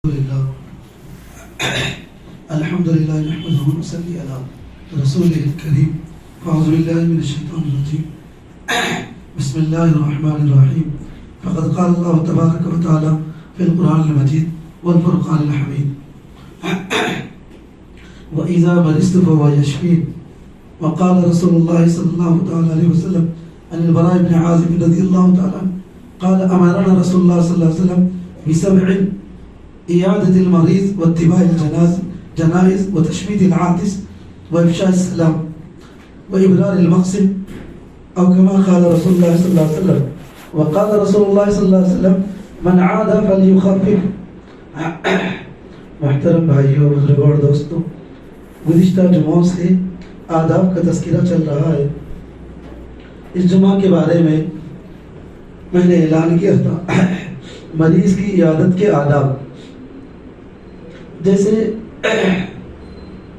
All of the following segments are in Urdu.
الحمد لله نحمده ونصلي على رسوله الكريم فأعوذ بالله من الشيطان الرجيم بسم الله الرحمن الرحيم فقد قال الله تبارك وتعالى في القرآن المجيد والفرقان الحميد وإذا مرضت فهو يشفين وقال رسول الله صلى الله عليه وسلم عن البراء بن عازب رضي الله تعالى قال أمرنا رسول الله صلى الله عليه وسلم بسبع إعادة المريض واتباع الجنائز وتشميت العاطس وإفشاء السلام وإبرار المقسم أو كما قال رسول الله صلى الله عليه وسلم وقال رسول الله صلى الله عليه وسلم من عاد فليخفف. محترم بھائیوں بزرگوں اور دوستوں، گزشتہ جمعوں سے آداب کا تذکرہ چل رہا ہے. اس جمعہ کے بارے میں نے اعلان کیا تھا مریض کی عیادت کے آداب، جیسے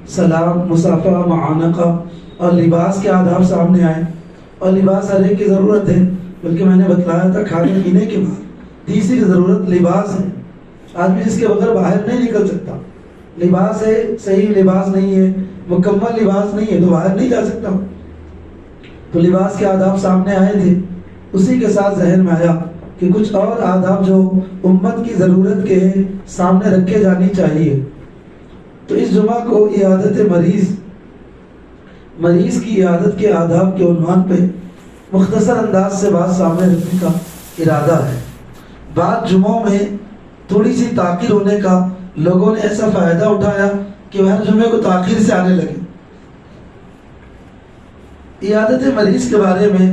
سلام، مصافحہ، معانقہ اور لباس کے آداب سامنے آئے. اور لباس ہر ایک کی ضرورت ہے، بلکہ میں نے بتلایا تھا کھانے پینے کے بعد تیسری ضرورت لباس ہے. آدمی جس کے بغیر باہر نہیں نکل سکتا. لباس ہے، صحیح لباس نہیں ہے، مکمل لباس نہیں ہے تو باہر نہیں جا سکتا. تو لباس کے آداب سامنے آئے تھے. اسی کے ساتھ ذہن میں آیا کہ کچھ اور آداب جو امت کی ضرورت کے سامنے رکھے جانی چاہیے. تو اس جمعہ کو عیادت مریض کی عیادت کے آداب کے عنوان پہ مختصر انداز سے بات سامنے رکھنے کا ارادہ ہے. بعد جمعوں میں تھوڑی سی تاخیر ہونے کا لوگوں نے ایسا فائدہ اٹھایا کہ ہر جمعے کو تاخیر سے آنے لگے. عیادت مریض کے بارے میں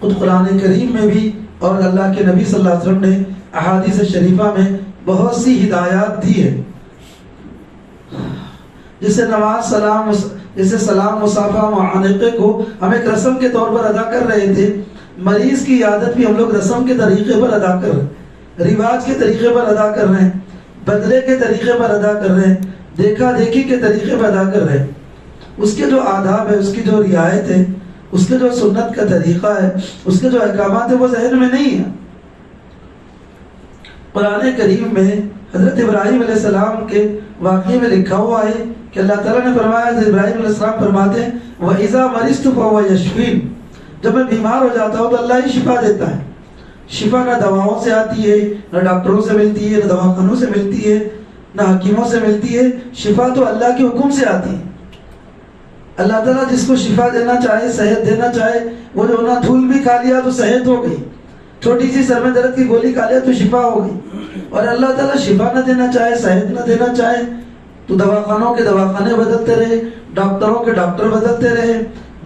خود قرآن کریم میں بھی اور اللہ کے نبی صلی اللہ علیہ وسلم نے احادیث شریفہ میں بہت سی ہدایات دی ہے. جیسے نماز، سلام، مصافحہ، معانقے کو ہم ایک رسم کے طور پر ادا کر رہے تھے، مریض کی عیادت بھی ہم لوگ رسم کے طریقے پر ادا کر رہے ہیں، رواج کے طریقے پر ادا کر رہے ہیں، بدلے کے طریقے پر ادا کر رہے ہیں، دیکھا دیکھی کے طریقے پر ادا کر رہے ہیں. اس کے جو آداب ہے، اس کی جو رعایت ہے، اس کے جو سنت کا طریقہ ہے، اس کے جو احکامات ہیں وہ ذہن میں نہیں ہے. قرآن کریم میں حضرت ابراہیم علیہ السلام کے واقعے میں لکھا ہوا ہے کہ اللہ تعالیٰ نے فرمایا، حضرت ابراہیم علیہ السلام فرماتے ہیں وَإِذَا مَرِضْتُ فَهُوَ يَشْفِينِ. جب میں بیمار ہو جاتا ہوں تو اللہ ہی شفا دیتا ہے. شفا نہ دواؤں سے آتی ہے، نہ ڈاکٹروں سے ملتی ہے، نہ دواخانوں سے ملتی ہے، نہ حکیموں سے ملتی ہے. شفا تو اللہ کے حکم سے آتی ہے. اللہ تعالیٰ جس کو شفا دینا چاہے، صحت دینا چاہے، وہ جو نہ دھول بھی کھا لیا تو صحت ہو گئی، چھوٹی سی سر میں درد کی گولی کھا لیا تو شفا ہو گئی. اور اللہ تعالیٰ شفا نہ دینا چاہے، صحت نہ دینا چاہے تو دواخانوں کے دواخانے بدلتے رہے، ڈاکٹروں کے ڈاکٹر بدلتے رہے،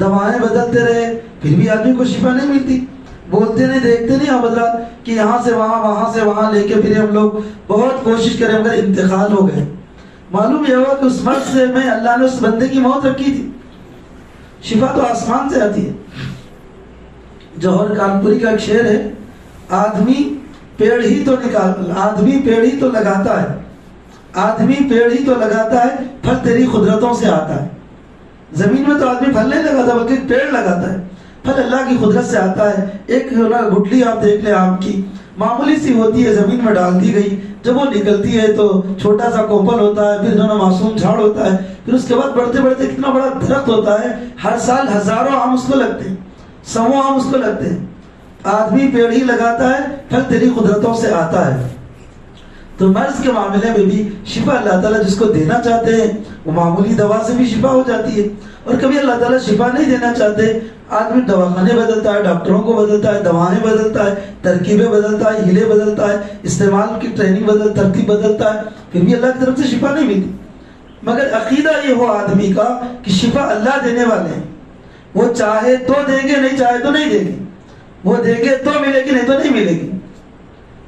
دوائیں بدلتے رہے، پھر بھی آدمی کو شفا نہیں ملتی. بولتے نہیں، دیکھتے نہیں حضرات کہ یہاں سے وہاں، وہاں سے وہاں لے کے پھر ہم لوگ بہت کوشش کریں مگر انتقال ہو گئے. معلوم یہ ہوا کہ اس مرض سے میں اللہ نے اس بندے کی موت رکھی تھی. شفا تو آسمان سے آتی ہے. جوہر کانپوری کا ایک شعر ہے، آدمی پیڑ ہی تو لگاتا ہے، آدمی پیڑ ہی تو لگاتا ہے، پھل تیری قدرتوں سے آتا ہے. زمین میں تو آدمی پھل نہیں لگاتا بلکہ پیڑ لگاتا ہے، پھل اللہ کی قدرت سے آتا ہے. ایک گٹلی آپ دیکھ لیں آم کی، معمولی سی ہوتی ہے، زمین میں ڈال دی گئی، جب وہ نکلتی ہے تو چھوٹا سا کوپل ہوتا ہے، پھر جو معصوم جھاڑ ہوتا ہے، پھر اس کے بعد بڑھتے بڑھتے کتنا بڑا درخت ہوتا ہے. ہر سال ہزاروں آم اس کو لگتے ہیں، سووں آم اس کو لگتے ہیں. آدمی پیڑ ہی لگاتا ہے، پھل تیری قدرتوں سے آتا ہے. تو مرض کے معاملے میں بھی شفا اللہ تعالیٰ جس کو دینا چاہتے ہیں وہ معمولی دوا سے بھی شفا ہو جاتی ہے. اور کبھی اللہ تعالیٰ شفا نہیں دینا چاہتے، آدمی دواخانے بدلتا ہے، ڈاکٹروں کو بدلتا ہے، دوائیں بدلتا ہے، ترکیبیں بدلتا ہے، ہیلے بدلتا ہے، استعمال کی ٹریننگ ترتیب بدلتا ہے، پھر بھی اللہ کی طرف سے شفا نہیں ملتی. مگر عقیدہ یہ ہو آدمی کا کہ شفا اللہ دینے والے ہیں، وہ چاہے تو دیں گے، نہیں چاہے تو نہیں دیں گے. وہ دیں گے تو ملے گی، نہیں تو نہیں ملے گی.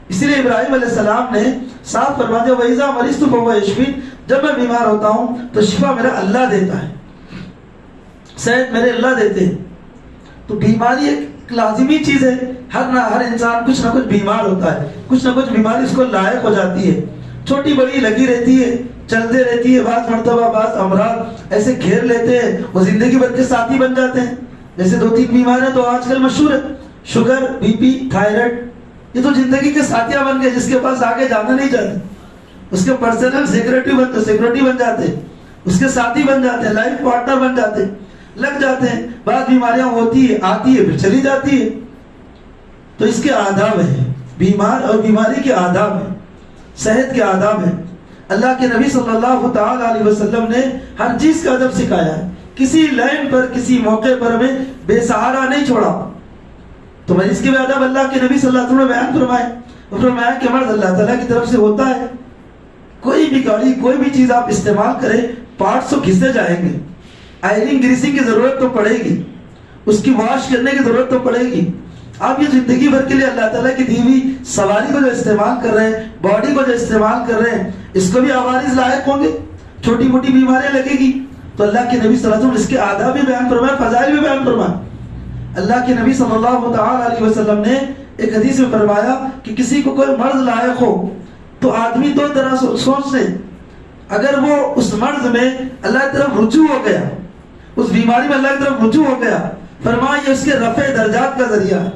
اسی لیے ابراہیم علیہ السلام نے صاف فرما دیا وَإِذَا مَرِضْتُ فَهُوَ يَشْفِينِ. جب میں بیمار ہوتا ہوں تو شفا میرا اللہ دیتا ہے، صحت میرے اللہ دیتے ہیں. تو بیماری ایک لازمی چیز ہے. ہر انسان کچھ نہ کچھ بیمار ہوتا ہے، کچھ نہ کچھ بیماری اس کو لاحق ہو جاتی ہے، چھوٹی بڑی لگی رہتی ہے، چلتے رہتی ہے. بعض مرتبہ بعض امراض ایسے گھیر لیتے ہیں وہ زندگی بھر کے ساتھی بن جاتے ہیں. جیسے 2-3 بیماریاں تو آج کل مشہور ہے، شوگر، بی پی، تھائرائڈ. یہ تو زندگی کے ساتھیاں بن گئے جس کے پاس آگے جانا نہیں چاہتے. اس کے پرسنل سیکرٹری بن جاتے، اس کے ساتھی بن جاتے ہیں، لائف پارٹنر بن جاتے ہیں، لگ جاتے ہیں. بعض بیماریاں ہوتی ہے، آتی ہے، پھر چلی جاتی ہے. تو اس کے آداب ہیں، بیمار اور بیماری کے آداب ہیں، صحت کے آداب ہیں. اللہ کے نبی صلی اللہ تعالی علیہ وسلم نے ہر چیز کا ادب سکھایا ہے. کسی لائن پر، کسی موقع پر ہمیں بے سہارا نہیں چھوڑا. تو مریض کے بھی ادب اللہ کے نبی صلی اللہ علیہ وسلم نے بیان فرمائے. فرمایا کہ مرض اللہ تعالیٰ کی طرف سے ہوتا ہے. کوئی بھی گاڑی، کوئی بھی چیز آپ استعمال کریں، پارٹس تو گھستے جائیں گے، آئلنگ گریسنگ کی ضرورت تو پڑے گی، اس کی واش کرنے کی ضرورت تو پڑے گی. آپ یہ زندگی بھر کے لیے اللہ تعالیٰ کی دی ہوئی سواری کو جو استعمال کر رہے ہیں، باڈی کو جو استعمال کر رہے ہیں، اس کو بھی عوارض لاحق ہوں گے، چھوٹی موٹی بیماریاں لگے گی. تو اللہ کے نبی صلی اللہ علیہ وسلم اس کے آداب بھی بیان فرمائے، فضائل بھی بیان فرمائے. اللہ کے نبی صلی اللہ تعالی علیہ وسلم نے ایک حدیث میں فرمایا کہ کسی کو کوئی مرض لاحق ہو تو آدمی دو طرح سوچ لے. اگر وہ اس مرض میں اللہ کی طرف رجوع ہو گیا، اس بیماری میں اللہ کی طرف رجوع ہو گیا، فرمایا یہ اس کے رفع درجات کا ذریعہ ہے،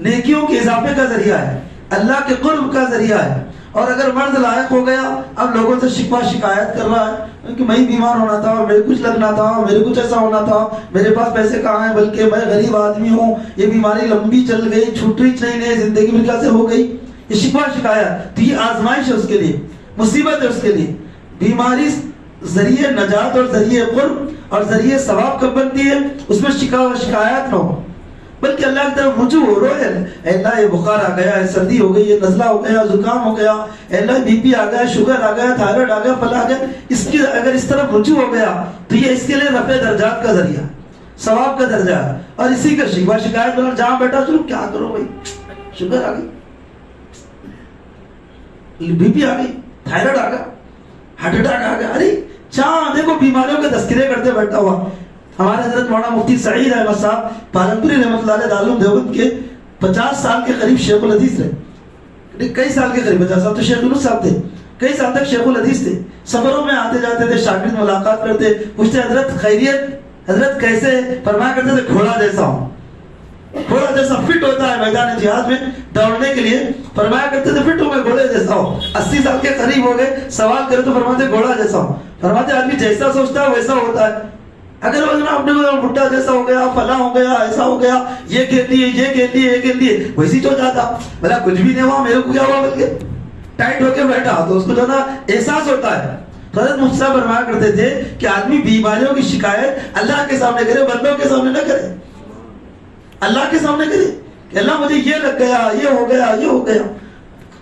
نیکیوں کے اضافے کا ذریعہ ہے، اللہ کے قرب کا ذریعہ ہے. اور اگر مرض لاحق ہو گیا، اب لوگوں سے شکوہ شکایت کر رہا ہے کہ میں بیمار ہونا تھا، میرے کچھ لگنا تھا، میرے کچھ ایسا ہونا تھا، میرے پاس پیسے کہاں ہیں، بلکہ میں غریب آدمی ہوں، یہ بیماری لمبی چل گئی، چھوٹی نہیں، زندگی میں کیسے ہو گئی، یہ شکوہ شکایت. تو یہ آزمائش ہے اس کے لیے، مصیبت ہے اس کے لیے. بیماری ذریعے نجات اور ذریعے قرب اور ذریعے ثواب کب بنتی ہے؟ اس میں شکوہ شکایت نہ ہو، بلکہ اللہ کی طرف رجوع ہو. روئے اے اللہ یہ بخار آ گیا، یہ سردی ہو گئی، یہ نزلہ ہو گیا، زکام ہو گیا، اے اللہ بی پی آ گیا، شوگر آ گیا، تھائرائیڈ آ گیا، فلاں آ گیا. اس کی اگر اس طرف رجوع ہو گیا تو یہ اس کے لیے رفع درجات کا ذریعہ، ثواب کا درجہ ہے. اور اسی کا شکوہ شکایت میں جہاں بیٹھا چلو کیا کرو بھائی، شوگر آ گئی، بی پی آ گئی، تھائرائیڈ آ گیا، ہارٹ اٹیک آ گیا، ارے جہاں دیکھو بیماریوں کے تذکرے کرتے بیٹھا ہوا. ہمارے حضرت مولانا مفتی سعید احمد صاحب پالنپوری رحمۃ اللہ علیہ دارالعلوم دیوبند کے 50 سال کے قریب شیخ الحدیث رہے. کئی سال کے قریب 50 سال تو شیخ یونس صاحب تھے، کئی سال تک شیخ الحدیث تھے. سفروں میں آتے جاتے تھے، شاگرد ملاقات کرتے، پوچھتے حضرت خیریت، حضرت کیسے؟ فرمایا کرتے تھے گھوڑا جیسا ہوں، گھوڑا جیسا فٹ ہوتا ہے میدان جہاد میں دوڑنے کے لیے. فرمایا کرتے تھے فٹ ہوں میں گھوڑے جیسا ہوں. 80 سال کے قریب ہو گئے، سوال کرے تو فرماتے گھوڑا جیسا ہوں. فرماتے آدمی جیسا سوچتا ہے ویسا ہوتا ہے. اگر وہ جناب اپنے کو بھٹا جیسا ہو گیا، فلاں ہو گیا، ایسا ہو گیا، یہ کہہ لیے، یہ کہہ لیے، یہ کہہ لیے، ویسی ہو جاتا. بھلا کچھ بھی نہیں ہوا، میرے کو کیا ہوا، بلکہ ٹائٹ ہو کے بیٹھا تو اس کو جو نا احساس ہوتا ہے. حضرت مفتی صاحب فرمایا کرتے تھے کہ آدمی بیماریوں کی شکایت اللہ کے سامنے کرے، بندوں کے سامنے نہ کرے. اللہ کے سامنے کرے کہ اللہ مجھے یہ لگ گیا، یہ ہو گیا، یہ ہو گیا.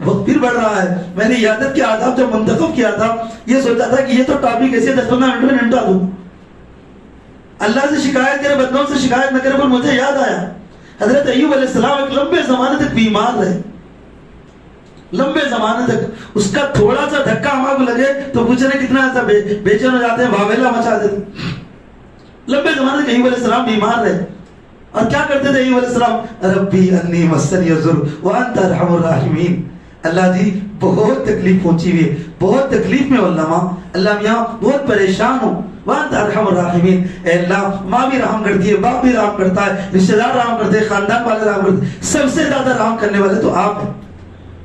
وقت پھر بڑھ رہا ہے. میں نے عیادت کے آداب جب منتخب کیا تھا، یہ سوچا تھا کہ یہ تو ٹاپک ایسے 10-15 منٹ میں نمٹا دوں. اللہ سے شکایت کرے، بندوں سے شکایت نہ کرے. پر مجھے یاد آیا حضرت ایوب علیہ السلام ایک لمبے زمانے تک بیمار رہے، لمبے زمانے تک. اس کا تھوڑا سا دھکا ہمارے کو لگے تو پوچھنے کتنا ایسا بے چین ہو جاتے ہیں، واویلا مچا دیتے. لمبے زمانے تک ایوب علیہ السلام بیمار رہے. اور کیا کرتے تھے ایوب علیہ السلام؟ ربی انی مسنی الضر وانت ارحم الراحمین. اللہ جی بہت تکلیف پہنچی ہوئی ہے، بہت تکلیف میں علماء، اللہ میاں بہت پریشان ہوں. وانت ارحم الراحمین، اے اللہ ماں بھی رحم کرتی ہے، باپ بھی رحم کرتا ہے، رشتہ دار رحم کرتے ہیں، خاندان والے رحم کرتے ہیں، سب سے زیادہ رحم کرنے والے تو آپ ہیں.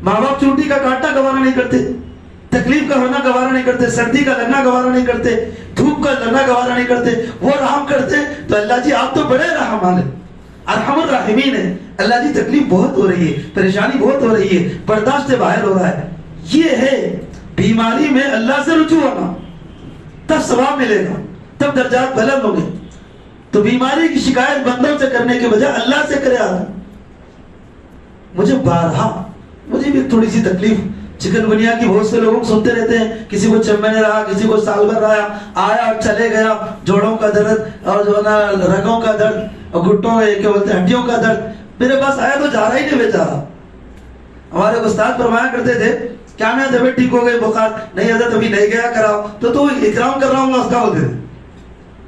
ماں باپ چونٹی کا کاٹنا گوارا نہیں کرتے، تکلیف کا ہونا گوارا نہیں کرتے، سردی کا لگنا گوارا نہیں کرتے، دھوپ کا لگنا گوارا نہیں کرتے، وہ رحم کرتے. تو اللہ جی آپ تو بڑے رحم والے، ارحم الراحمین ہے. اللہ جی تکلیف بہت ہو رہی ہے، پریشانی بہت ہو رہی ہے، برداشت سے باہر ہو رہا ہے. یہ ہے بیماری میں اللہ سے رجوع ہونا، تب ثواب ملے گا، تب درجات بلند ہوں گے. تو بیماری کی شکایت بندوں سے کرنے کے بجائے اللہ سے کرے. آدمی مجھے بارہا، مجھے بھی تھوڑی سی تکلیف چکن گنیا کی بہت سے لوگوں کو سنتے رہتے ہیں، کسی کو چمبنے رہا، کسی کو سال بھر رہا، آیا چلے گیا، جوڑوں کا درد اور جو ہے نا رگوں کا درد اور گھٹوں کیا بولتے ہیں ہڈیوں کا درد. میرے پاس آیا تو جا رہا ہی نہیں بیچارہ. ہمارے استاد فرمایا کرتے تھے کیا میں طبیعت ٹھیک ہو گئی، بخار نہیں حضرت ابھی نہیں گیا کراؤ. تو اکرام کر رہا ہوں گا اس کا، ہوتے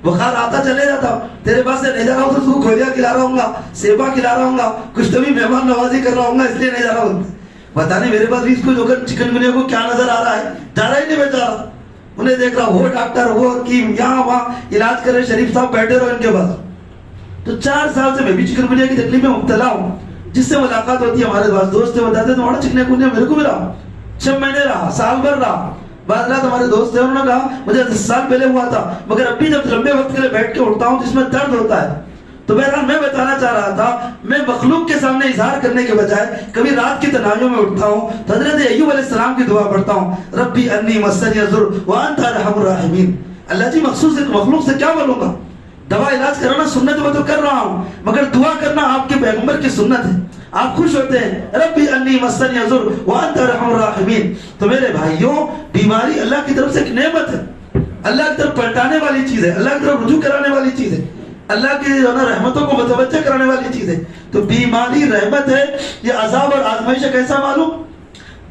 بخار آتا چلے جاتا، تیرے پاس سے نہیں جا رہا ہوں تو گولیاں کھلا رہا ہوں گا، سیبا کھلا رہا ہوں گا، کچھ تو بھی مہمان نوازی کر رہا ہوں گا، اس لیے نہیں جا رہا ہوں. پتا نہیں میرے پاس بھی اس کو چکن گنیا کو کیا نظر آ رہا ہے، جا رہا ہی نہیں بیچارہ. انہیں دیکھ رہا وہ ڈاکٹر، وہ حکیم، یہاں وہاں علاج کر رہے. شریف صاحب بیٹھے رہو ان کے پاس. تو 4 سال سے میں بھی چکن گنیا کی تکلیف میں مبتلا ہوں. جس سے ملاقات ہوتی ہے ہمارے پاس دوست سے بتاتے تمہارا چکن گنیا میرے کو ملا. 6 مہینے رہا، سال بھر رہا. بعض رات ہمارے دوست ہیں، انہوں نے کہا مجھے 10 سال پہلے ہوا تھا، مگر اب بھی جب لمبے وقت کے لیے بیٹھ کے اٹھتا ہوں جس میں درد ہوتا ہے. تو بہرحال میں بتانا چاہ رہا تھا، میں مخلوق کے سامنے اظہار کرنے کے بجائے کبھی رات کی تنہائیوں میں اٹھتا ہوں تو حضرت ایوب علیہ السلام کی دعا پڑھتا ہوں، ربی انی مسنی الضر وانت ارحم الراحمین. اللہ جی مخصوص مخلوق سے کیا بولوں گا؟ دوا علاج کرانا سنت میں تو کر رہا ہوں، مگر دعا کرنا آپ کے پیغمبر کی سنت ہے. آپ خوش ہوتے ہیں ربی انی مسنی الضر وانت ارحم الراحمین. تو میرے بھائیوں، بیماری اللہ کی طرف سے ایک نعمت ہے، اللہ کی طرف پلٹانے والی چیز ہے، اللہ کی طرف رجوع کرانے والی چیز ہے، اللہ کی رحمتوں کو متوجہ کرانے والی چیز ہے. تو بیماری رحمت ہے، یہ عذاب اور آزمائش ہے. کیسا معلوم؟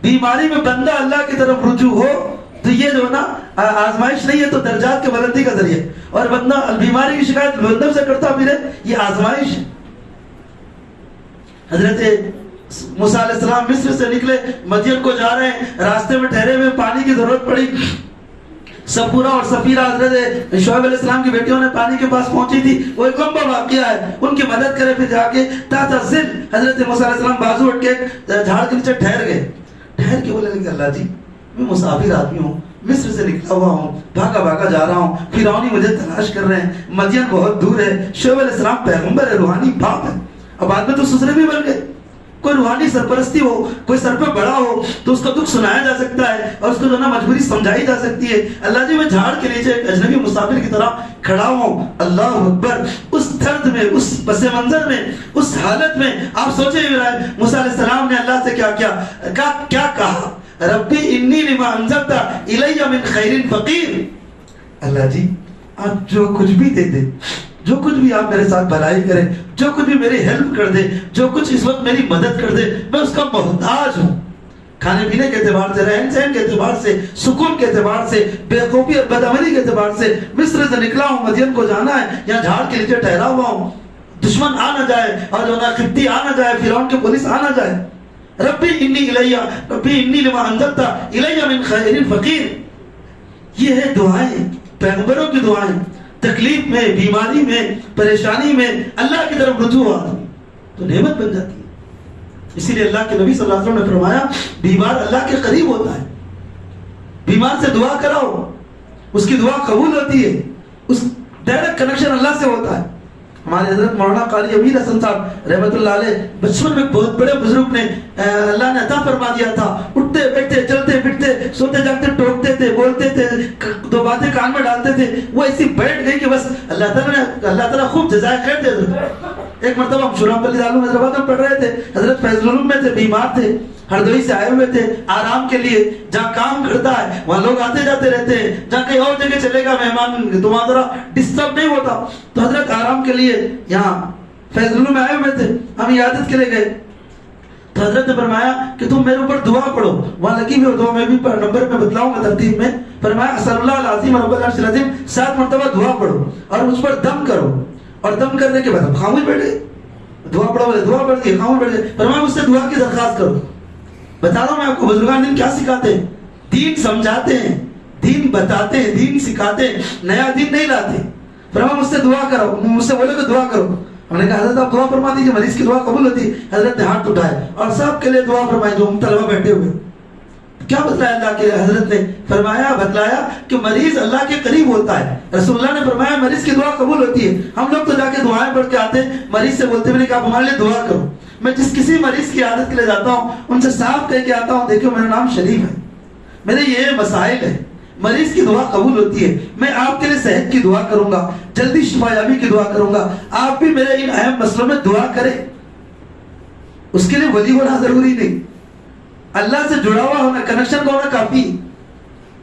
بیماری میں بندہ اللہ کی طرف رجوع ہو تو یہ جو نا آزمائش نہیں ہے، تو درجات کے بلندی کا ذریعہ. اور بندہ بیماری کی شکایت بندر سے کرتا پھرے، یہ آزمائش ہے. حضرت موسیٰ علیہ السلام مصر سے نکلے، مدین کو جا رہے ہیں، راستے میں ٹھہرے ہوئے، پانی کی ضرورت پڑی. سپورہ اور سفیرہ حضرت شعیب علیہ السلام کی بیٹیوں نے پانی کے پاس پہنچی تھی. وہ ایک لمبا واقعہ ہے، ان کی مدد کرے. پھر جا کے تحت الظل حضرت موسیٰ علیہ السلام بازو اٹھ کے جھاڑ کے نیچے ٹھہر گئے. ٹھہر کے بولے کہ اللہ جی میں مسافر آدمی ہوں، مصر سے نکلا ہوا ہوں، بھاگا بھاگا جا رہا ہوں، فرعونی مجھے تلاش کر رہے ہیں، مدین بہت دور ہے، شعیب علیہ السلام پیغمبر ہے، روحانی باپ ہے. اب بعد میں تو سسرے بھی بن گئے. کوئی روحانی سرپرستی ہو، کوئی سر پہ بڑا ہو تو اس کا دکھ سنایا جا سکتا ہے اور اس کو جو نا مجبوری سمجھائی جا سکتی ہے. اللہ جی میں جھاڑ کے نیچے ایک اجنبی مسافر کی طرح کھڑا ہوں. اللہ اکبر. اس درد میں، اس پس منظر میں، اس حالت میں آپ سوچیں موسیٰ علیہ السلام نے اللہ سے کیا کہا؟ ربی انی لما انزلت الی من خیر فقیر. اللہ جی آپ جو کچھ بھی دے دے، جو کچھ بھی آپ میرے ساتھ بھلائی کریں، جو کچھ بھی میری ہیلپ کر دے، جو کچھ اس وقت میری مدد کر دے، میں اس کا محتاج ہوں. کھانے پینے کے اعتبار سے، رہن سہن کے اعتبار سے، سکون کے اعتبار سے، بے خوفی اور بدعملی کے اعتبار سے مصر سے نکلا ہوں، مدین کو جانا ہے، یہاں جھاڑ کے نیچے ٹھہرا ہوا ہوں. دشمن آ نہ جائے اور جو نا قبطی آ نہ جائے، فرعون کی پولیس آ نہ جائے. ربی انی لما انزلت الی من خیر فقیر. یہ ہے دعائیں، پیغمبروں کی دعائیں. تکلیف میں، بیماری میں، پریشانی میں اللہ کی طرف رجوع آتا تو نعمت بن جاتی ہے. اسی لیے اللہ کے نبی صلی اللہ علیہ وسلم نے فرمایا بیمار اللہ کے قریب ہوتا ہے. بیمار سے دعا کراؤ، اس کی دعا قبول ہوتی ہے، اس ڈائریکٹ کنیکشن اللہ سے ہوتا ہے. ہمارے حضرت مولانا قاری امیر حسن صاحب رحمۃ اللہ علیہ بچپن میں بہت بڑے بزرگ نے اللہ نے عطا فرما دیا تھا. اٹھتے بیٹھتے چلتے پھرتے سوتے جاگتے ٹوکتے تھے، بولتے تھے، 2 باتیں کان میں ڈالتے تھے. وہ ایسی بیٹھ گئی کہ بس اللہ تعالیٰ خوب جزائے خیر دے دے. ایک مرتبہ ہم شورام علی دارالعلوم حیدرآباد میں پڑھ رہے تھے، حضرت فیض العلوم میں تھے، بیمار تھے، ہردوئی سے آئے ہوئے تھے آرام کے لیے. جہاں کام کرتا ہے وہاں لوگ آتے جاتے رہتے ہیں، جہاں کہیں اور جگہ چلے گا مہمان تو وہاں ذرا ڈسٹرب نہیں ہوتا. تو حضرت آرام کے لیے یہاں فیض العلوم میں آئے ہوئے تھے، ہم عیادت کے لیے گئے. تو حضرت نے فرمایا کہ تم میرے اوپر دعا پڑھو. وہاں لگی ہوئی دعا میں بھی نمبر میں بتلاؤں گا ترتیب میں. فرمایا اسأل اللہ العظیم رب العرش العظیم 7 مرتبہ دعا پڑھو اور اس پر دم کرو. اور دم کرنے کے بعد خاموش بیٹھے، دعا پڑھو، دعا پڑھ کے خاموش بیٹھے. فرمایا مجھ سے دعا کی درخواست کرو. بتا رہا ہوں میں آپ کو بزرگان دین کیا سکھاتے ہیں. دین سمجھاتے ہیں، دین بتاتے ہیں، دین سکھاتے ہیں، نیا دین نہیں لاتے. فرمایا مجھ سے دعا کرو. مجھ سے بولے کہ دعا کرو. ہم نے کہا حضرت آپ دعا فرما دیجیے، مریض کی دعا قبول ہوتی. حضرت نے ہاتھ اٹھائے اور سب کے لیے دعا فرمائی جو طلبہ بیٹھے ہوئے. کیا بتلایا اللہ کے حضرت نے؟ فرمایا بتلایا کہ مریض اللہ کے قریب ہوتا ہے. رسول اللہ نے فرمایا مریض کی دعا قبول ہوتی ہے. ہم لوگ تو جا کے دعائیں پڑھ کے آتے ہیں، مریض سے بولتے ہیں کہ آپ ہمارے لیے دعا کرو. میں جس کسی مریض کی عادت کے لیے جاتا ہوں ان سے صاف کہہ کے آتا ہوں دیکھو میرا نام شریف ہے، میرے یہ مسائل ہے، مریض کی دعا قبول ہوتی ہے. میں آپ کے لیے صحت کی دعا کروں گا، جلدی شفا یابی کی دعا کروں گا. آپ بھی میرے ان اہم مسئلوں میں دعا کریں. اس کے لیے ولی ہونا ضروری نہیں، اللہ سے جڑا ہوا ہونا، کنیکشن کا ہونا کافی.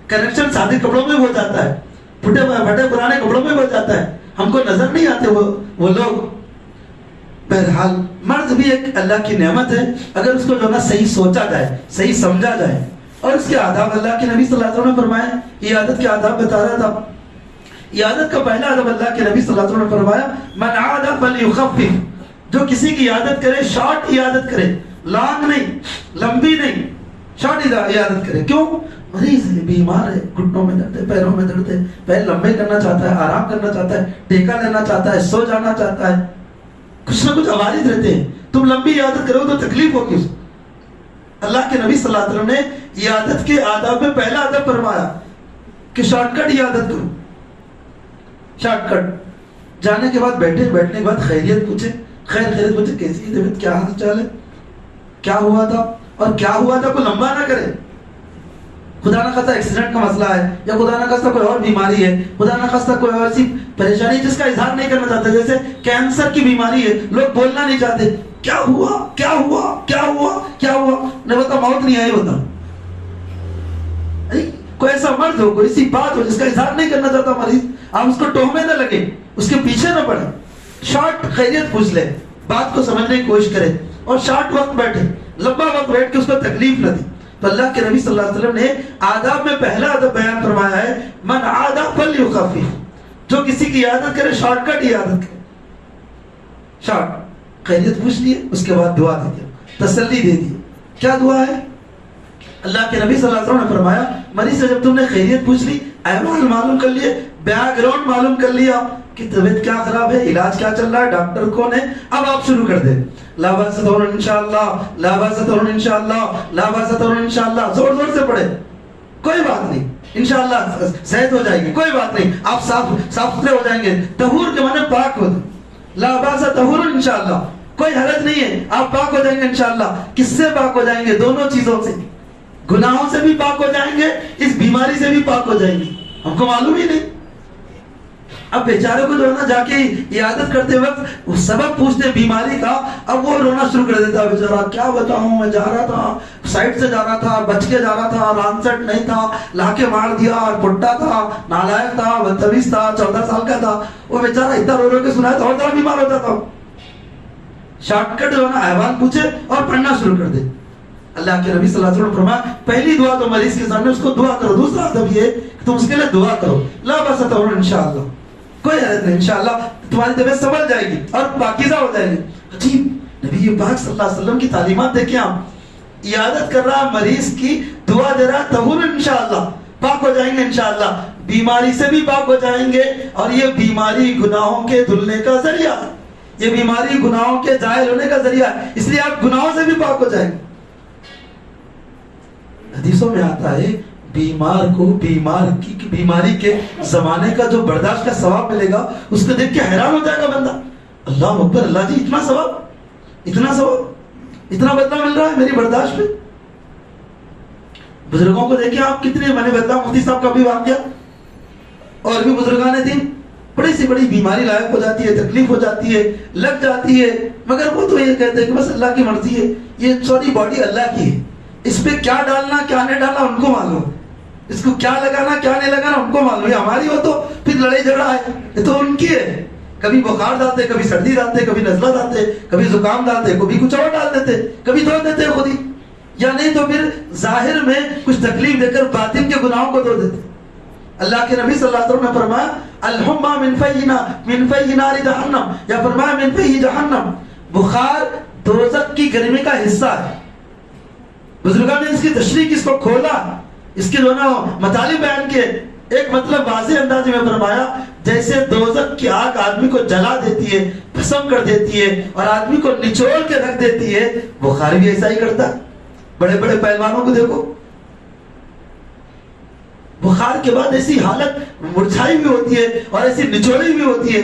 کنیکشن سادے کپڑوں میں ہو جاتا ہے، پھٹے پھٹے پرانے کپڑوں میں ہو جاتا ہے، ہم کو نظر نہیں آتے وہ لوگ. بہرحال مرض بھی ایک اللہ کی نعمت ہے اگر اس کو جو نا صحیح سوچا جائے، صحیح سمجھا جائے. اور اس کے آداب اللہ کے نبی صلی اللہ علیہ وسلم نے فرمایا. عیادت کے آداب بتا رہا تھا. عیادت کا پہلا ادب اللہ کے نبی صلی اللہ علیہ وسلم نے فرمایا من عاد فلیخفف. جو کسی کی عیادت کرے شارٹ عیادت کرے، لانگ نہیں، لمبی نہیں، شارٹ عیادت کرے. کیوں؟ مریض ہے، بیمار ہے، گھٹنوں میں درد ہے، پیروں میں درد ہے، پیر لمبے کرنا چاہتا ہے، آرام کرنا چاہتا ہے، ٹیکا لینا چاہتا ہے، سو جانا چاہتا ہے، کچھ نہ کچھ عوارض رہتے ہیں. تم لمبی عیادت کرو تو تکلیف ہوگی. اللہ کے نبی صلی اللہ علیہ وسلم نے عیادت کے آداب میں پہلا ادب فرمایا کہ شارٹ کٹ عیادت کرو. شارٹ کٹ جانے کے بعد بیٹھنے کے بعد خیریت پوچھے, خیریت پوچھے, کیسی ہے طبیعت, کیا حال چال ہے, کیا ہوا تھا, اور کیا ہوا تھا کو لمبا نہ کرے. خدا نہ خواستہ ایکسیڈنٹ کا مسئلہ ہے, یا خدا نہ خواستہ کوئی اور بیماری ہے, خدا نہ خواستہ کوئی اور سی پریشانی جس کا اظہار نہیں کرنا چاہتے, جیسے کینسر کی بیماری ہے, لوگ بولنا نہیں چاہتے, کیا ہوا کیا ہوا کیا ہوا کیا ہوا, نہیں بتا موت نہیں آئی, بتا کوئی ایسا مرض ہو, کوئی ایسی بات ہو جس کا اظہار نہیں کرنا چاہتا مریض, آپ اس کو ٹوہمے نہ لگے, اس کے پیچھے نہ پڑے, شارٹ خیریت پوچھ لے, بات کو سمجھنے کی کوشش کرے, اور شارٹ وقت بیٹھے, لمبا وقت بیٹھ کے اس کو تکلیف نہ دی. تو اللہ کے نبی صلی اللہ علیہ وسلم نے آداب میں پہلا ادب بیان فرمایا ہے, من عاد فلیخفف, جو کسی کی عادت کرے شارٹ کٹ ہی عادت کرے. شارٹ خیریت پوچھ لیے, اس کے بعد دعا دے دیا, تسلی دے دی. کیا دعا ہے؟ اللہ کے نبی صلی اللہ علیہ وسلم نے فرمایا, مریض سے جب تم نے خیریت پوچھ لی, احوال معلوم کر لیے, بیک گراؤنڈ معلوم کر لیا کہ طبیعت کیا خراب ہے, علاج کیا چل رہا ہے, ڈاکٹر کون ہے, اب آپ شروع کر دیں, لا باس طور انشاءاللہ, لا باس طور انشاءاللہ, لا باس طور انشاءاللہ, زور زور سے پڑھے, کوئی بات نہیں, انشاءاللہ صحت ہو جائے گی, کوئی بات نہیں, آپ صاف ستھرے ہو جائیں گے. طہور کے معنی پاک ہو, لا باس طہور انشاءاللہ, کوئی حرج نہیں ہے, آپ پاک ہو جائیں گے انشاءاللہ. کس سے پاک ہو جائیں گے؟ دونوں چیزوں سے, گناہوں سے بھی پاک ہو جائیں گے, اس بیماری سے بھی پاک ہو جائیں گے. ہم کو معلوم ہی نہیں. اب بیچارے کو جو ہے نا جا کے عیادت کرتے وقت سبب پوچھتے بیماری کا, اب وہ رونا شروع کر دیتا ہے بیچارہ, کیا بتاؤں, میں جا رہا تھا, سائڈ سے جا رہا تھا, بچ کے جا رہا تھا, لانسٹ نہیں تھا, لا کے مار دیا, اور پٹا تھا, نالائق تھا, بدتمیز تھا, 14 سال کا تھا. وہ بیچارہ اتنا رو رو کے سنا ہے تو اور زیادہ بیمار ہوتا تھا. شارٹ کٹ جو ہے نا احوال پوچھے اور پڑھنا شروع کر دے. اللہ کے نبی صلی اللہ علیہ وسلم فرمایا, پہلی دعا تو مریض کے سامنے اس کو دعا کرو, دوسرا ادب یہ کہ تم اس کے لیے دعا کرو, لا باس طور انشاءاللہ, کوئی حرج نہیں, انشاءاللہ تمہاری طبیعت سنبھل جائے گی اور پاکیزہ ہو جائے گی. عجیب, نبی پاک صلی اللہ علیہ وسلم کی تعلیمات دیکھیں آپ, عیادت کر رہا مریض کی, دعا دے رہا, طہور انشاءاللہ, پاک ہو جائیں گے انشاءاللہ, بیماری سے بھی پاک ہو جائیں گے, اور یہ بیماری گناہوں کے دھلنے کا ذریعہ ہے, یہ بیماری گناہوں کے زائل ہونے کا ذریعہ ہے, اس لیے آپ گناہوں سے بھی پاک ہو جائیں گے. حدیثوں میں آتا ہے بیمار کو بیماری کے زمانے کا جو برداشت کا ثواب ملے گا, اس کو دیکھ کے حیران ہو جائے گا بندہ, اللہ اکبر, اللہ جی اتنا ثواب, اتنا ثواب, اتنا بدلہ مل رہا ہے میری برداشت پہ. بزرگوں کو دیکھیں آپ کتنے, میں نے بتایا مفتی صاحب کا بھی واقعہ, اور بھی بزرگان دین, بڑی سی بڑی بیماری لائق ہو جاتی ہے, تکلیف ہو جاتی ہے, لگ جاتی ہے, مگر وہ تو یہ کہتے ہیں کہ بس اللہ کی مرضی ہے, یہ ساری باڈی اللہ کی ہے, اس پہ کیا ڈالنا کیا نہیں ڈالنا ان کو معلوم, اس کو کیا لگانا کیا نہیں لگانا ان کو معلوم ہے, ہماری ہو تو پھر لڑائی جھگڑا ہے, یہ تو ان کی ہے. کبھی بخار ڈالتے, کبھی سردی ڈالتے, کبھی نزلہ ڈالتے, کبھی زکام ڈالتے, کبھی کچھ اور ڈال دیتے, کبھی دھو دیتے خود ہی, یا نہیں تو پھر ظاہر میں کچھ تکلیف دے کر باطن کے گناہوں کو دھو دیتے. اللہ کے نبی صلی اللہ علیہ وسلم نے فرمایا, الحمہ من فی نار جہنم, یا فرمایا من فی جہنم, بخار دوزخ کی گرمی کا حصہ ہے. بزرگان نے اس کی تشریح, اس کو کھولا, اس کے دونوں مطالب بیان کیے. ایک مطلب واضح انداز میں فرمایا, جیسے دوزخ کی آگ آدمی کو جلا دیتی ہے, بھسم کر دیتی ہے, اور آدمی کو نچوڑ کے رکھ دیتی ہے, بخار بھی ایسا ہی کرتا ہے. بڑے بڑے پہلوانوں کو دیکھو, بخار کے بعد ایسی حالت مرجھائی بھی ہوتی ہے اور ایسی نچوڑی بھی ہوتی ہے.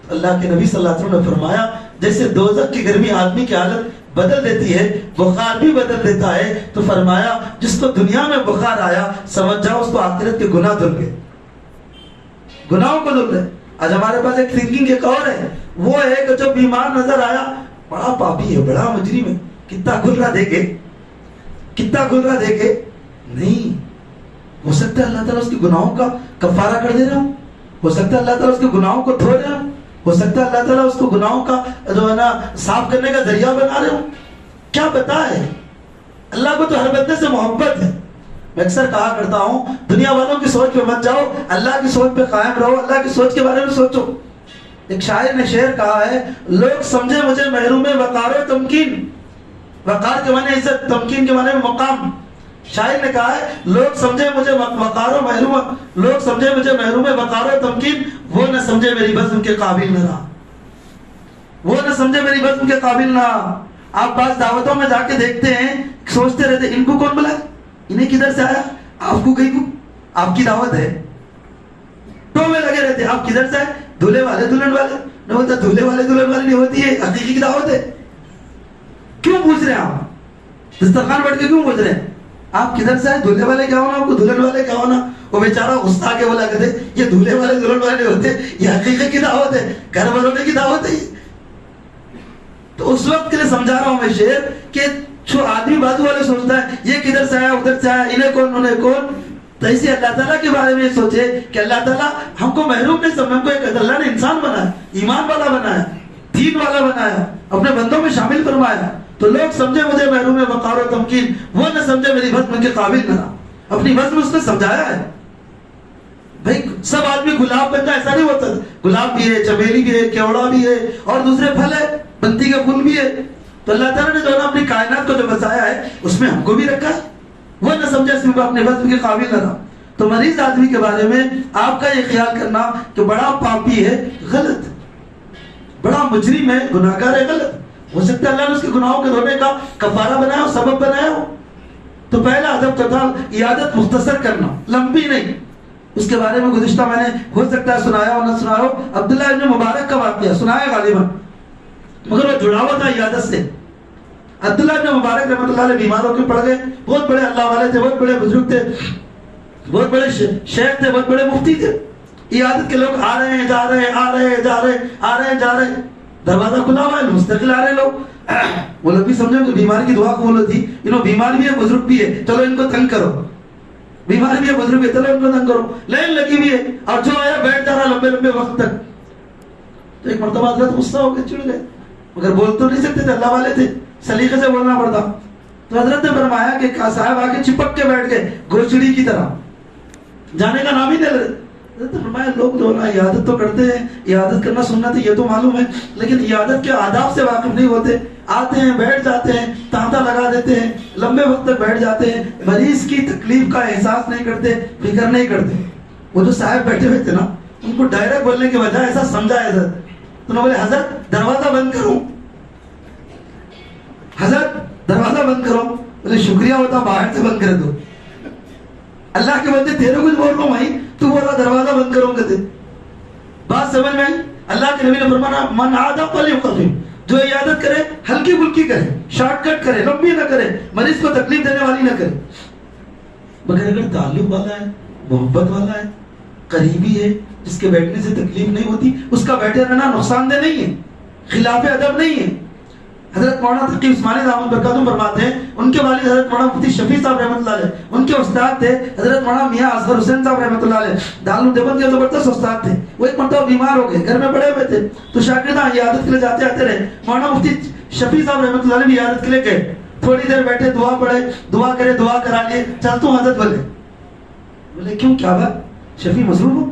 اللہ کے نبی صلی اللہ علیہ وسلم نے فرمایا, جیسے دوزخ کی گرمی آدمی کی حالت بدل دیتی ہے, بخار بھی بدل دیتا ہے. تو فرمایا, جس کو دنیا میں بخار آیا, سمجھ جاؤ اس کو آخرت کے گناہ دھل گئے, گناہوں کو دھل گئے. آج ہمارے پاس ایک تھنکنگ ایک اور ہے, وہ ہے کہ جو بیمار نظر آیا, بڑا پاپی ہے, بڑا مجرم ہے, کتنا گھل رہا دیکھے, کتنا گھل رہا دیکھے. نہیں, ہو سکتا ہے اللہ تعالیٰ اس کے گناہوں کا کفارہ کر دے رہا ہوں, ہو سکتا ہے اللہ تعالیٰ اس کے گناہوں کو دھو رہا ہوں, ہو سکتا ہے اللہ تعالیٰ اس کو گناہوں کا جو ہے نا صاف کرنے کا ذریعہ بنا رہے ہوں. کیا پتا ہے, اللہ کو تو ہر بندے سے محبت ہے. میں اکثر کہا کرتا ہوں, دنیا والوں کی سوچ پہ مت جاؤ, اللہ کی سوچ پہ قائم رہو, اللہ کی سوچ کے بارے میں سوچو. ایک شاعر نے شعر کہا ہے, لوگ سمجھے مجھے محروم وقار و تمکین, وقار کے معنی عزت, تمکین کے معنی مقام. شاعر نے کہا ہے, لوگ سمجھے مجھے وقار و محروم, لوگ سمجھے مجھے محروم وقار و تمکین, وہ نہ سمجھے میری بزم کے قابل نہ رہا, وہ نہ سمجھے میری بزم کے قابل نہ رہا. آپ بعض دعوتوں میں جا کے دیکھتے ہیں، سوچتے رہتے ان کو کون بلا، انہیں کدھر سے آیا، آپ کو کہیں کو آپ کی دعوت ہے، ٹو میں لگے رہتے آپ کدھر سے آئے، دھولے والے دلہن والے نہیں ہوتا، دھولے والے دلہن والے نہیں ہوتی ہے، حقیقی کی دعوت ہے. کیوں پوچھ رہے ہیں آپ، دسترخوان بیٹھ کے کیوں پوچھ رہے ہیں آپ کدھر سے آئے، دھولے والے کیا ہونا، آپ کو دلہن والے کیا ہونا. وہ بیچارہ غصہ کے بولا کرتے یہ دھولے والے دلہن والے نہیں ہوتے، یہ حقیقت کی دعوت ہے، گھر والوں کی دعوت ہے. تو اس وقت کے لیے سمجھا رہا ہوں میں شعر کہ جو آدمی بازو والے سوچتا ہے یہ کدھر سے آیا ادھر سے آیا، انہیں کون انہیں کون، تو اسی اللہ تعالیٰ کے بارے میں سوچے کہ اللہ تعالیٰ ہم کو محروم نہیں سمجھا، ہم کو ایک اللہ نے انسان بنایا، ایمان والا بنایا، دین والا بنایا، اپنے بندوں میں شامل فرمایا. تو لوگ سمجھے مجھے محروم ہے وقار و تمکین، وہ نہ سمجھے میری بزم کے قابل نہ رہا. اپنی بزم اس نے سمجھایا ہے. بھائی سب آدمی گلاب بنتا ایسا نہیں ہوتا، گلاب بھی ہے، چمیلی بھی ہے، کیوڑا بھی ہے، اور دوسرے پھل ہے، بنتی کا پھول بھی ہے. تو اللہ تعالیٰ نے جو نا اپنی کائنات کو جو بسایا ہے اس میں ہم کو بھی رکھا ہے، وہ نہ سمجھے اس میں اپنے بزم کے قابل نہ رہا. تو مریض آدمی کے بارے میں آپ کا یہ خیال کرنا کہ بڑا پاپی ہے، غلط، بڑا مجرم ہے، گناہگار ہے، غلط. ہو سکتا ہے اللہ نے اس کے گناہوں کے دھونے کا کفارہ بنایا ہو، سبب بنایا ہو. تو پہلا ادب تو تھا عیادت مختصر کرنا، لمبی نہیں. اس کے بارے میں گزشتہ میں نے ہو سکتا ہے سنایا ہو نہ سنایا ہو، عبداللہ ابن مبارک کا واقعہ سنایا غالباً، مگر وہ جڑا ہوا تھا عیادت سے. عبداللہ ابن مبارک رحمۃ اللہ علیہ بیمار ہو کے پڑ گئے، بہت بڑے اللہ والے تھے، بہت بڑے بزرگ تھے، بہت بڑے شیخ تھے، بہت بڑے مفتی تھے. عیادت کے لوگ آ رہے ہیں جا رہے ہیں، آ رہے ہیں جا رہے ہیں، آ رہے ہیں جا رہے ہیں، دروازہ کھلا ہوا ہے، مستقل آ رہے ہیں لوگ. وہ لوگ بھی سمجھو کہ بیمار کی دعا قبول ہوتی، انہوں بیمار بھی ہے بزرگ بھی ہے، چلو ان کو تنگ کرو، بیمار بھی ہے بزرگ بھی ہے، چلو ان کو تنگ کرو، لائن لگی بھی ہے، اور جو آیا بیٹھ جا رہا لمبے لمبے وقت تک. تو ایک مرتبہ حضرت غصہ ہو گئے، چڑ گئے، مگر بول تو نہیں سکتے تھے، اللہ والے تھے، سلیقے سے بولنا پڑتا. تو حضرت نے فرمایا کہ صاحب آگے چپک کے بیٹھ گئے گھوچڑی کی طرح، جانے کا نام ہی دے رہے. حضرت نے فرمایا لوگ جو نا عیادت تو کرتے ہیں، عیادت کرنا سنت ہے یہ تو معلوم ہے، لیکن عیادت کے آداب سے واقف نہیں ہوتے، آتے ہیں بیٹھ جاتے ہیں، تانتا لگا دیتے ہیں، لمبے وقت تک بیٹھ جاتے ہیں، مریض کی تکلیف کا احساس نہیں کرتے، فکر نہیں کرتے. وہ جو صاحب بیٹھے ہوئے تھے نا ان کو ڈائریکٹ بولنے کی وجہ ایسا سمجھا حضرت. تو انہوں نے بولے حضرت دروازہ بند کروں، حضرت دروازہ بند کرو. بولے شکریہ ہوتا باہر سے بند کر دو، اللہ کے بندے تیرے کچھ بول رہا ہوں بھائی، تو بول رہا دروازہ بند کرو کہتے. بات سمجھ میں آئی؟ اللہ کے نبی نے فرمایا من عادہ فلیقفل، جو عیادت کرے ہلکی پھلکی کرے، شارٹ کٹ کرے، لمبی نہ کرے، مریض کو تکلیف دینے والی نہ کرے. مگر اگر تعلق والا ہے، محبت والا ہے، قریبی ہے، جس کے بیٹھنے سے تکلیف نہیں ہوتی، اس کا بیٹھے رہنا نقصان دہ نہیں ہے، خلاف ادب نہیں ہے. حضرت مولانا تقی عثمانی دامت برکاتہم فرماتے ہیں ان کے والد حضرت مولانا مفتی شفیع صاحب رحمۃ اللہ علیہ، ان کے استاد تھے حضرت مولانا میاں اصغر حسین صاحب رحمۃ اللہ علیہ، دارالعلوم دیوبند کے زبردست استاد تھے. وہ ایک مرتبہ بیمار ہو گئے، گھر میں پڑے ہوئے تھے، تو شاگرداں عیادت کے لیے جاتے آتے رہے. مولانا مفتی شفیع صاحب رحمۃ اللہ علیہ بھی عیادت کے لیے گئے، تھوڑی دیر بیٹھے، دعا پڑھے، دعا کرے، دعا کرا لیے، چلتا ہوں حضرت. بولے کیوں کیا بات، شفیع مصروف ہو؟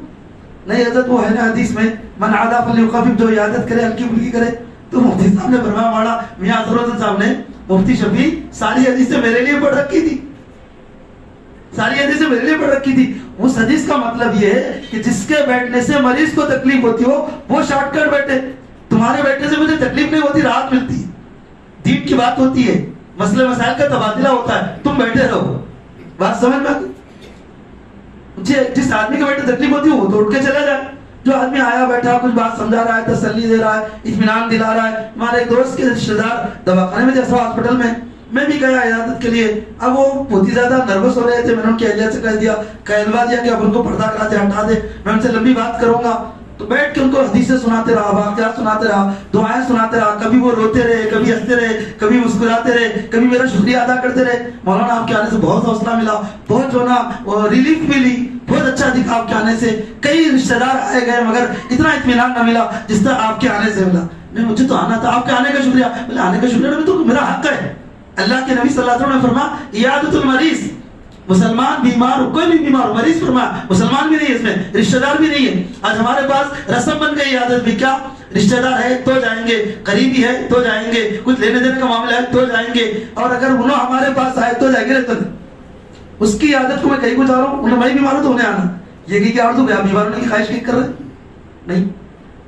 نہیں حضرت وہ ہے نا حدیث میں من عادہ فلیقفل، جو عیادت کرے ہلکی پھلکی کرے. تو مفتی صاحب نے فرمایا مولانا میاں اصغر حسین صاحب نے مفتی شفیع ساری حدیثیں میرے لیے پڑھ رکھی تھی، ساری حدیثیں میرے لیے پڑھ رکھی تھی. اس حدیث کا مطلب یہ ہے کہ جس کے بیٹھنے سے مریض کو تکلیف ہوتی ہو وہ شارٹ کٹ بیٹھے، تمہارے بیٹھنے سے مجھے تکلیف نہیں ہوتی، راحت ملتی ہے، دین کی بات ہوتی ہے، مسئلے مسائل کا تبادلہ ہوتا ہے، تم بیٹھے رہو. بات سمجھ میں؟ جس آدمی کے بیٹھے تکلیف ہوتی ہے وہ تو اٹھ کے چلا جائے. جو آدمی آیا بیٹھا کچھ بات سمجھا رہا ہے، تسلی دے رہا ہے، اطمینان دلا رہا ہے. ہمارے ایک دوست کے رشتے دار دواخانے میں جیسا ہاسپٹل میں بھی گیا عیادت کے لیے. اب وہ بہت ہی زیادہ نروس ہو رہے تھے، میں نے ان کی اہلیہ سے کہہ دیا کہ اب ان کو پردہ کراتے ہٹا دے، میں ان سے لمبی بات کروں گا. تو بیٹھ کے ان کو حدیثیں سناتے رہا، واقعات سناتے رہا، دعائیں سناتے رہا. کبھی وہ روتے رہے، کبھی ہنستے رہے، کبھی مسکراتے رہے، کبھی میرا شکریہ ادا کرتے رہے. مولانا آپ کے آنے سے بہت حوصلہ ملا، بہت جو نا ریلیف ملی، بہت اچھا دکھا آپ کے آنے سے. کئی رشتہ دار آئے گئے مگر اتنا اطمینان نہ ملا جس طرح آپ کے آنے سے ملا. نہیں مجھے تو آنا تھا، آپ کے آنے کا شکریہ. بولے آنے کا شکریہ نہیں، تو میرا حق ہے. اللہ کے نبی صلی اللہ علیہ وسلم نے فرمایا عیادت المریض، مسلمان بیمار ہو، کوئی بھی بیمار ہو، مریض فرمایا، مسلمان بھی نہیں ہے اس میں، رشتہ دار بھی نہیں ہے. آج ہمارے پاس رسم بن گئی عیادت بھی، کیا رشتہ دار ہے تو جائیں گے، قریبی ہے تو جائیں گے، کچھ لینے دینے کا معاملہ ہے تو جائیں گے، اور اگر انہوں ہمارے پاس آئے تو جائیں گے. نہیں تو اس کی عادت کو میں کہیں کو جا رہا ہوں، انہیں میں بیمار ہوں تو انہیں آنا، یہ کہ اور تو بیمار ہونے کی خواہش نہیں کر رہے. نہیں،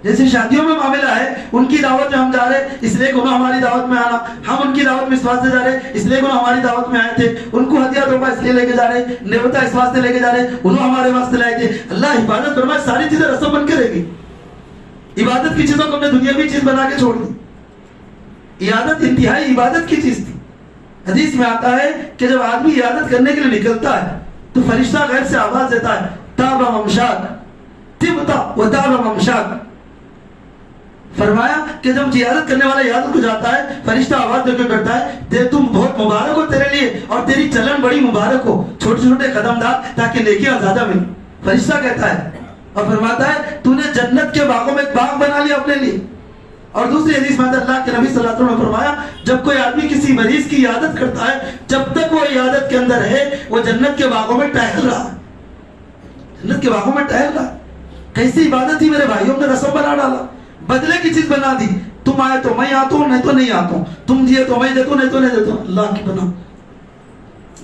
جیسے شادیوں میں معاملہ ہے، ان کی دعوت میں ہم جا رہے اس لیے کہ انہوں ہماری دعوت میں آنا، ہم ان کی دعوت میں اس واسطے جا رہے اس لیے کہ انہوں ہماری دعوت میں آئے تھے، ان کو ہدیہ تحفہ اس لیے لے کے جا رہے، نیوتا اس واسطے لے کے جا رہے، انہوں ہمارے واسطے لائے تھے۔ اللہ حفاظت فرمائے ساری چیزیں رسم بن کے رہ گئی۔ عبادت کی چیزوں کو ہم نے دنیاوی چیز بنا کے چھوڑ دی۔ عیادت انتہائی عبادت کی چیز تھی۔ حدیث میں آتا ہے کہ جب آدمی عیادت کرنے کے لیے نکلتا ہے تو فرشتہ غیب سے آواز دیتا ہے، تاب ممشاک تبتا و تاب ممشاک۔ فرمایا کہ جب عیادت کرنے والا عیادت کو جاتا ہے، فرشتہ آواز دے کے کرتا ہے، تے تم بہت مبارک ہو تیرے لیے، اور تیری چلن بڑی مبارک ہو، چھوٹے چھوٹے قدم ڈال تاکہ نیکیاں زیادہ ملیں۔ فرشتہ کہتا ہے اور فرماتا ہے تو نے جنت کے باغوں میں ایک باغ بنا لیا اپنے لیے۔ اور دوسری حدیث میں اللہ کے نبی صلی اللہ علیہ وسلم نے فرمایا جب کوئی آدمی کسی مریض کی عیادت کرتا ہے، جب تک وہ عیادت کے اندر ہے وہ جنت کے باغوں میں ٹہل رہا ہے، جنت کے باغوں میں ٹہل رہا ہے۔ کیسی عبادت تھی میرے بھائیوں نے رسم بنا ڈالا، بدلے کی چیز بنا دی۔ تم آئے تو میں آتا ہوں، نہیں تو نہیں آتا ہوں، تم دیے تو میں دیتا ہوں، نہیں تو نہیں دیتا ہوں، اللہ کی بنا۔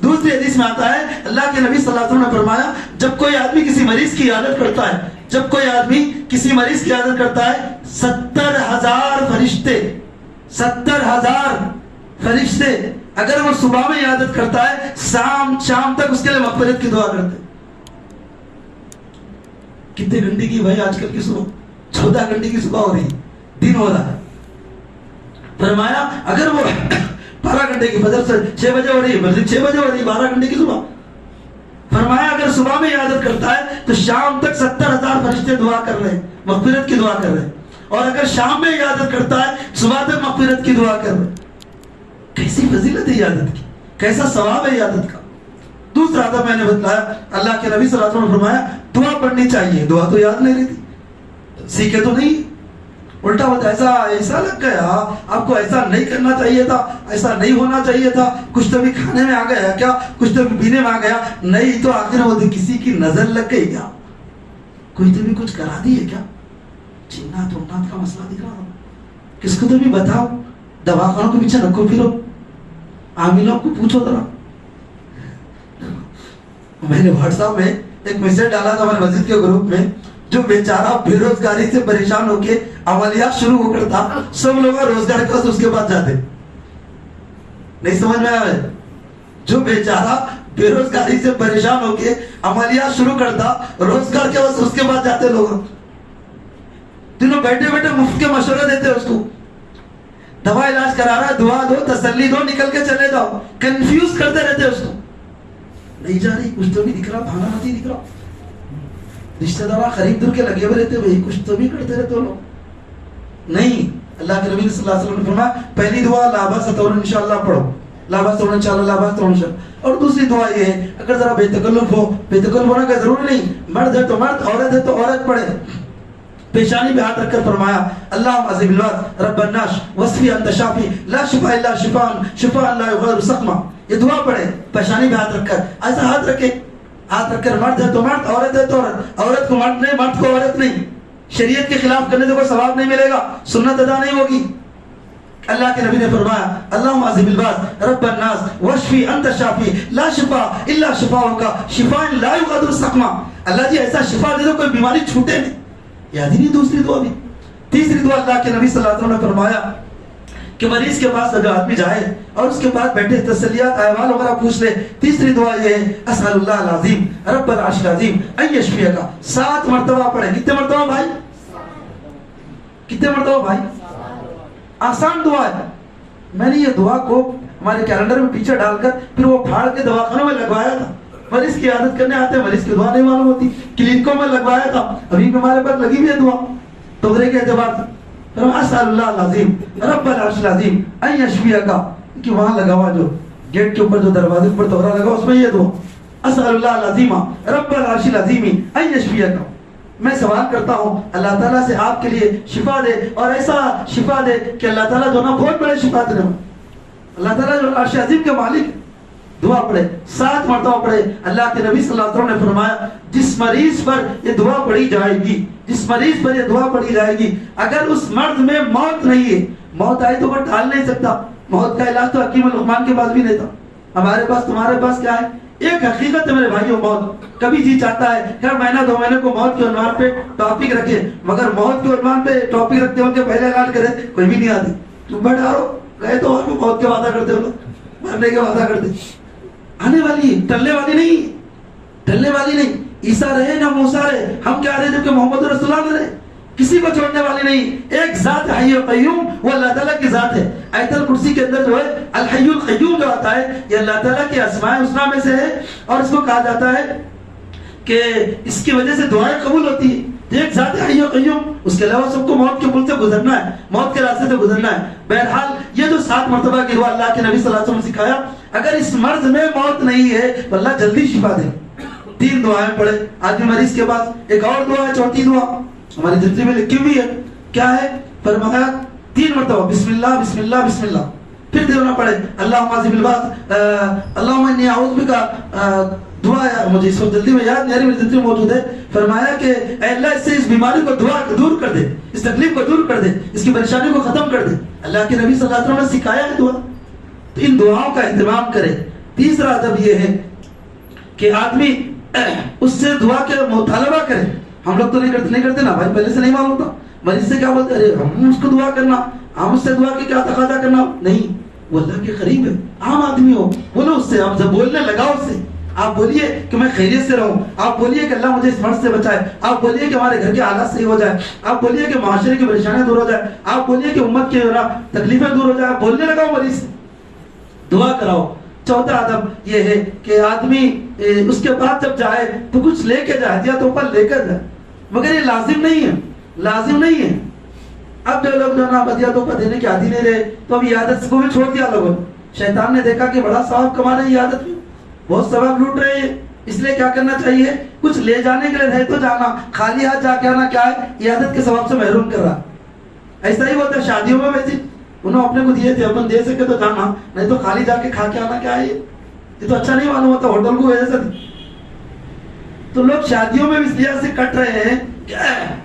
دوسری حدیث میں آتا ہے اللہ کے نبی صلی اللہ علیہ وسلم نے فرمایا جب کوئی آدمی کسی مریض کی عیادت کرتا ہے، جب کوئی آدمی کسی مریض کی عیادت کرتا ہے، 70,000 فرشتے، 70,000 فرشتے اگر وہ صبح میں عیادت کرتا ہے، شام تک اس کے لیے مغفرت کی دعا کرتے ہیں۔ کتنے گھنٹے کی بھائی آج کل کی صبح؟ 14 گھنٹے کی صبح ہو رہی، دن ہو رہا ہے۔ فرمایا اگر وہ 12 گھنٹے کی فجر سے 6 بجے ہو رہی ہے، مسجد 6 بجے ہو رہی ہے، 12 گھنٹے کی صبح۔ فرمایا اگر صبح میں عیادت کرتا ہے تو شام تک 70,000 فرشتے دعا کر رہے ہیں، مغفرت کی دعا کر رہے ہیں، اور اگر شام میں عیادت کرتا ہے صبح تک مغفرت کی دعا کر رہے ہیں۔ کیسی فضیلت ہے عیادت کی، کیسا ثواب ہے عیادت کا۔ دوسرا ادب میں نے بتلایا، اللہ کے نبی صلی اللہ علیہ وسلم نے فرمایا دعا پڑھنی چاہیے، دعا تو یاد نہیں رہتی، سیکھے تو نہیں، الٹا ہوتا ایسا لگ گیا، آپ کو ایسا نہیں کرنا چاہیے تھا، ایسا نہیں ہونا چاہیے تھا، کچھ تو بھی کھانے میں آ گیا کیا، کچھ تو بھی پینے میں آ گیا، نہیں تو آخر وہ کسی کی نظر لگ گئی کیا، کوئی تو بھی کچھ کرا دی ہے کیا، جنات ومنات کا مسئلہ دکھ رہا، کس کو تو بھی بتاؤ، دواخانوں کے پیچھے رکھو پھرو، عاملوں کو پوچھو ذرا۔ میں نے واٹس ایپ میں ایک میسج ڈالا تھا ہمارے مسجد کے گروپ میں، جو بیچارہ بے روزگاری سے پریشان ہو کے عملیات شروع ہو کرتا، سب لوگ روزگار کے وقت اس کے بعد جاتے، نہیں سمجھ میں آیا؟ جو بیچارہ بے روزگاری سے پریشان ہو کے عملیات شروع کرتا، روزگار کے وقت اس کے بعد جاتے لوگ، تینوں بیٹھے بیٹھے مفت کے مشورے دیتے اس کو، دوا علاج کرا رہا ہے، دعا دو، تسلی دو، نکل کے چلے جاؤ، کنفیوز کرتے رہتے اس کو، نہیں جا رہی، کچھ تو بھی دکھ رہا، بھانا نہیں دکھ رہا، رشتہ دار خرید دور کے لگے ہوئے رہتے، بھائی کچھ تو بھی کرتے رہتے ہو لوگ، نہیں۔ اللہ کے نبی صلی اللہ علیہ وسلم نے فرمایا پہلی دعا لا باس طور انشاءاللہ پڑھو، لا باس طور انشاءاللہ، لا باس طور انشاءاللہ، اور دوسری دعا یہ ہے اگر ذرا بے تکلف ہو، بے تکلف ہونے کا ضروری نہیں، مرد ہے تو مرد، عورت ہے تو عورت پڑھے، پیشانی پہ ہاتھ رکھ کر فرمایا اللہم عزیب الوقت رب الناس وصفی انت شافی لا شفا الا شفاء لا یغادر سقما، یہ دعا پڑھے پیشانی پہ ہاتھ رکھ کر، ایسا ہاتھ رکھے، ہاتھ رکھ کر مرد ہے تو مرد، عورت ہے تو عورت، عورت کو مرد نہیں، مرد کو عورت نہیں، شریعت کے خلاف کرنے سے کوئی ثواب نہیں ملے گا، سنت ادا نہیں ہوگی۔ اللہ کے نبی نے فرمایا اللہم عزیب الباس رب الناس واشفی انت شافی لا شفا الا شفاؤک شفاء لا یغادر سقما، اللہ جی ایسا شفا دے دو کوئی بیماری چھوٹے نہیں۔ یاد ہی نہیں دوسری دعا بھی۔ تیسری دعا اللہ کے نبی صلی اللہ علیہ وسلم نے فرمایا کہ مریض کے پاس اگر آدمی جائے اور اس کے پاس بیٹھے تسلیات احوال وغیرہ پوچھ لے، تیسری دعا یہ ہے اسأل اللہ العظیم رب العرش العظیم ان یشفیک، 7 مرتبہ پڑھیں۔ کتنے مرتبہ بھائی؟ کتنے مرتبہ بھائی؟ آسان دعا ہے۔ میں نے یہ دعا کو ہمارے کیلنڈر میں پیچھے ڈال کر پھر وہ پھاڑ کے دواخانوں میں لگوایا تھا، مریض کی عادت کرنے آتے ہیں، مریض کی دعا نہیں معلوم ہوتی، کلینکوں میں لگوایا تھا، ابھی ہمارے پاس لگی ہوئی ہے دعا تغرے کے اعتبار سے۔ اسأل اللہ العظیم رب العرش العظیم ان یشفیک، کہ وہاں لگا ہوا جو گیٹ کے اوپر جو دروازے پر توغرا لگا اس میں یہ دعا اسأل اللہ العظیم رب العرش العظیم ان یشفیک۔ میں سوال کرتا ہوں اللہ تعالیٰ سے آپ کے لیے شفا دے، اور ایسا شفا دے کہ اللہ تعالیٰ جو نا بہت بڑے شفا دے، اللہ تعالیٰ جو عرش عظیم کے مالک۔ دعا پڑھے، 7 مرتبہ پڑھے۔ اللہ کے نبی صلی اللہ علیہ وسلم نے فرمایا جس مریض پر یہ دعا پڑھی جائے گی، جس مریض پر یہ دعا پڑھی جائے گی، اگر اس مرد میں موت نہیں ہے، موت آئی تو وہ ٹال نہیں سکتا، موت کا علاج تو حکیم لقمان کے پاس بھی نہیں تھا، ہمارے پاس تمہارے پاس کیا ہے؟ ایک حقیقت ہے میرے بھائیوں، موت کبھی جی چاہتا ہے کہ مہینہ 2 مہینے کو موت کے عنوان پہ ٹاپک رکھے، مگر موت کے عنوان پہ ٹاپک رکھتے ہو کہ پہلے اعلان کرے کوئی بھی نہیں آتی، تم بیٹھا رہو، گئے تو وہاں پہ موت کے وعدہ کرتے ہو، مرنے کے وعدہ کرتے، آنے والی ٹلنے والی نہیں، ٹلنے والی نہیں، عیسیٰ رہے نہ موسیٰ رہے، ہم کیا رہے جبکہ محمد رسول اللہ رہے، کسی کو چھوڑنے والی نہیں، ایک ذات حی قیوم وہ اللہ تعالیٰ کی ذات ہے۔ آیت الکرسی کے اندر جو ہے الحی القیوم جو آتا ہے یہ اللہ تعالیٰ کے اسماء الحسنیٰ میں سے ہے، اور اس کو کہا جاتا ہے کہ اس کی وجہ سے دعائیں قبول ہوتی ہے۔ ایک ذات حی قیوم، اس کے علاوہ سب کو موت کے پل سے گزرنا ہے، موت کے راستے سے گزرنا ہے۔ بہرحال یہ جو 7 مرتبہ کی دعا اللہ کے نبی صلی اللہ علیہ وسلم نے سکھایا، اگر اس مرض میں موت نہیں ہے تو اللہ جلدی شفا دے۔ 3 دعائیں پڑھے آدمی مریض کے پاس، ایک اور دعا ہے، چوتھی دعا ہماری جلدی میں لکھی ہوئی ہے، کیا ہے؟ فرمایا 3 مرتبہ بسم اللہ بسم اللہ بسم اللہ، پھر دینا پڑے اللہم عزیب الباس، اللہم انی اعوذ بکا، دعا ہے مجھے اس وقت جلدی میں یاد نہیں آ رہی، میری جلدی میں موجود ہے۔ فرمایا کہ اے اللہ اس سے اس بیماری کو دعا دور کر دے، اس تکلیف کو دور کر دے، اس کی پریشانی کو ختم کر دے۔ اللہ کے نبی صلی اللہ علیہ وسلم نے سکھایا ہے دعا، تو ان دعاؤں کا اہتمام کرے۔ تیسرا ادب یہ ہے کہ آدمی اس سے دعا کے مطالبہ کرے۔ ہم لوگ تو نہیں کرتے نا بھائی، پہلے سے نہیں معلوم تھا، مریض سے کیا بولتے، ارے ہم اس کو دعا کرنا، ہم اس سے دعا کی کیا تقاضا کرنا، نہیں، وہ اللہ کے قریب ہے، عام آدمی ہو، بولو اس سے، آپ جب بولنے لگاؤ اس سے، آپ بولیے کہ میں خیریت سے رہوں، آپ بولیے کہ اللہ مجھے اس مرض سے بچائے، آپ بولیے کہ ہمارے گھر کے حالات صحیح ہو جائے، آپ بولیے کہ معاشرے کی پریشانیاں دور ہو جائے، آپ بولیے کہ امت کی تکلیفیں دور ہو جائے، بولنے لگاؤ مریض سے، دعا کراؤ۔ چوتھا ادب یہ ہے کہ آدمی اس کے بعد جب جائے تو کچھ لے کے جائے، یا تو پر لے کر جائے، مگر یہ لازم نہیں ہے، لازم نہیں ہے۔ اب جو لوگ جو نا بدیا توفہ دینے کے عادی نہیں رہے تو اب عیادت کو بھی چھوڑ دیا لوگوں نے۔ شیطان نے دیکھا کہ بڑا ثواب کما رہے ہیں عیادت میں، بہت ثواب لوٹ رہے ہیں، اس لیے کیا کرنا چاہیے، کچھ لے جانے کے لیے رہے تو جانا، خالی ہاتھ جا کے آنا کیا ہے، عیادت کے ثواب سے محروم کر رہا۔ ایسا ہی ہوتا ہے شادیوں میں، ویسے انہوں اپنے کو دیے تھے، اپن دے سکے تو جانا، نہیں تو خالی جا کے کھا کے آنا کیا ہے، یہ تو اچھا نہیں معلوم ہوتا، ہوٹل کو وجہ سے۔ تو لوگ شادیوں میں اس لحاظ سے کٹ رہے ہیں،